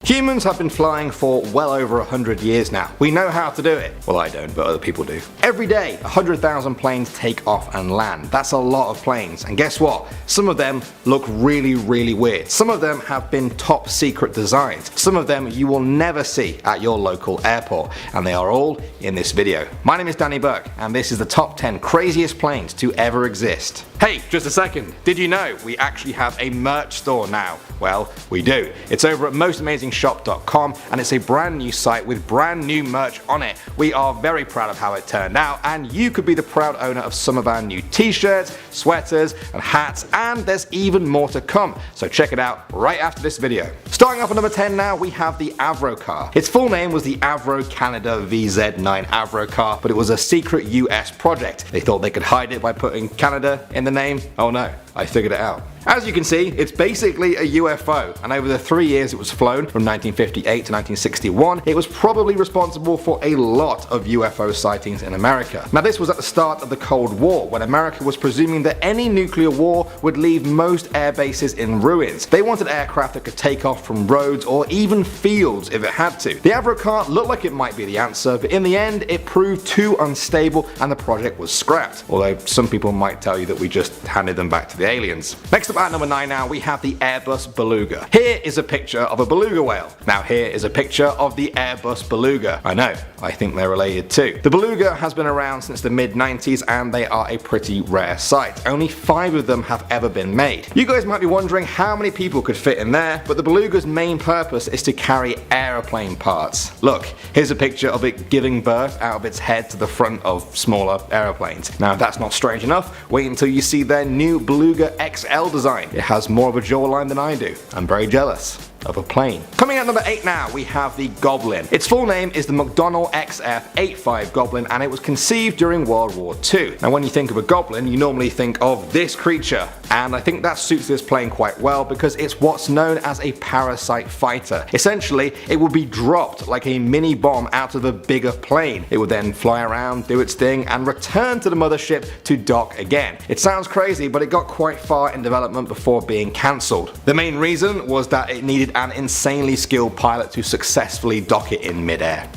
Humans have been flying for well over 100 years now. We know how to do it. Well, I don't, but other people do. Every day, 100,000 planes take off and land. That's a lot of planes. And guess what? Some of them look really, really weird. Some of them have been top secret designs. Some of them you will never see at your local airport. And they are all in this video. My name is Danny Burke, and this is the top 10 craziest planes to ever exist. Hey, just a second. Did you know we actually have a merch store now? Well, we do. It's over at MostAmazingShop.com, and it's a brand new site with brand new merch on it. We are very proud of how it turned out, and you could be the proud owner of some of our new t-shirts, sweaters, and hats, and there's even more to come. So check it out right after this video. Starting off at number 10 now, we have the Avro car. Its full name was the Avro Canada VZ9 Avro car, but it was a secret US project. They thought they could hide it by putting Canada in the name. Oh no, I figured it out. As you can see, it's basically a UFO, and over the 3 years it was flown, from 1958 to 1961, it was probably responsible for a lot of UFO sightings in America. Now this was at the start of the Cold War, when America was presuming that any nuclear war would leave most air bases in ruins. They wanted aircraft that could take off from roads or even fields if it had to. The Avro car looked like it might be the answer, but in the end it proved too unstable and the project was scrapped, although some people might tell you that we just handed them back to the aliens. Next up at number 9 now, we have the Airbus Beluga. Here is a picture of a beluga whale. Now here is a picture of the Airbus Beluga. I know, I think they're related too. The Beluga has been around since the mid-90s and they are a pretty rare sight. Only 5 of them have ever been made. You guys might be wondering how many people could fit in there, but the Beluga's main purpose is to carry aeroplane parts. Look, here's a picture of it giving birth out of its head to the front of smaller aeroplanes. Now if that's not strange enough, wait until you see their new Beluga XL design. It has more of a jawline than I do. I'm very jealous of a plane. Coming at number 8 now, we have the Goblin. Its full name is the McDonnell XF-85 Goblin, and it was conceived during World War II. Now when you think of a Goblin, you normally think of this creature, and I think that suits this plane quite well because it's what's known as a parasite fighter. Essentially, it will be dropped like a mini bomb out of a bigger plane. It would then fly around, do its thing, and return to the mothership to dock again. It sounds crazy, but it got quite far in development before being cancelled. The main reason was that it needed an insanely skilled pilot to successfully dock it in midair.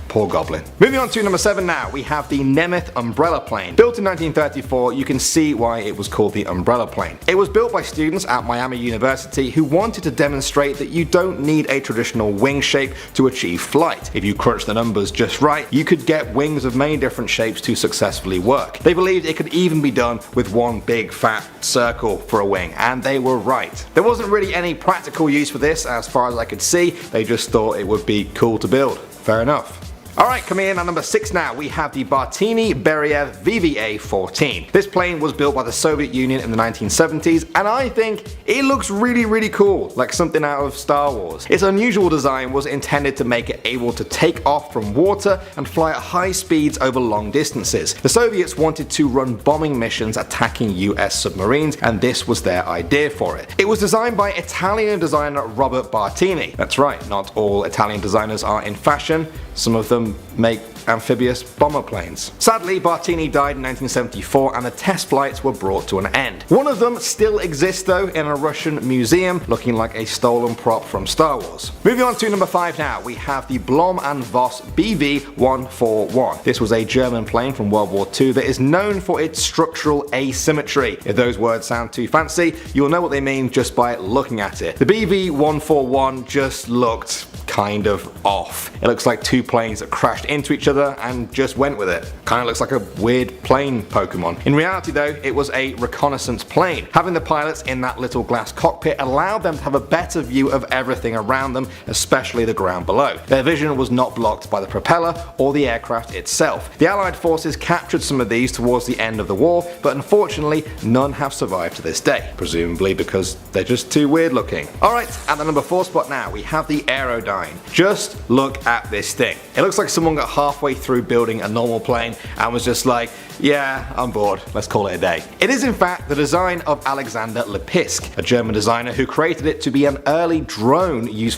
Poor Goblin. Moving on to number 7 now, we have the Nemeth umbrella plane. Built in 1934, you can see why it was called the umbrella plane. It was built by students at Miami University who wanted to demonstrate that you don't need a traditional wing shape to achieve flight. If you crunch the numbers just right, you could get wings of many different shapes to successfully work. They believed it could even be done with one big fat circle for a wing, and they were right. There wasn't really any practical use for this as far as I could see, they just thought it would be cool to build. Fair enough. Alright, coming in at number 6 now, we have the Bartini Beriev VVA-14. This plane was built by the Soviet Union in the 1970s, and I think it looks really cool, like something out of Star Wars. Its unusual design was intended to make it able to take off from water and fly at high speeds over long distances. The Soviets wanted to run bombing missions attacking US submarines, and this was their idea for it. It was designed by Italian designer Robert Bartini. That's right, not all Italian designers are in fashion. Some of them make amphibious bomber planes. Sadly, Bartini died in 1974 and the test flights were brought to an end. One of them still exists though in a Russian museum, looking like a stolen prop from Star Wars. Moving on to number 5 now, we have the Blohm & Voss BV-141. This was a German plane from World War II that is known for its structural asymmetry. If those words sound too fancy, you'll know what they mean just by looking at it. The BV-141 just looked kind of off. It looks like two planes that crashed into each other and just went with it. Kinda looks like a weird plane Pokemon. In reality though, it was a reconnaissance plane. Having the pilots in that little glass cockpit allowed them to have a better view of everything around them, especially the ground below. Their vision was not blocked by the propeller or the aircraft itself. The Allied forces captured some of these towards the end of the war, but unfortunately none have survived to this day. Presumably because they're just too weird looking. Alright, at the number 4 spot now, we have the Aerodyne. Just look at this thing. It looks like someone got halfway through building a normal plane and was just like, yeah, I'm bored, let's call it a day. It is in fact the design of Alexander Lippisch, a German designer who created it to be an early drone used for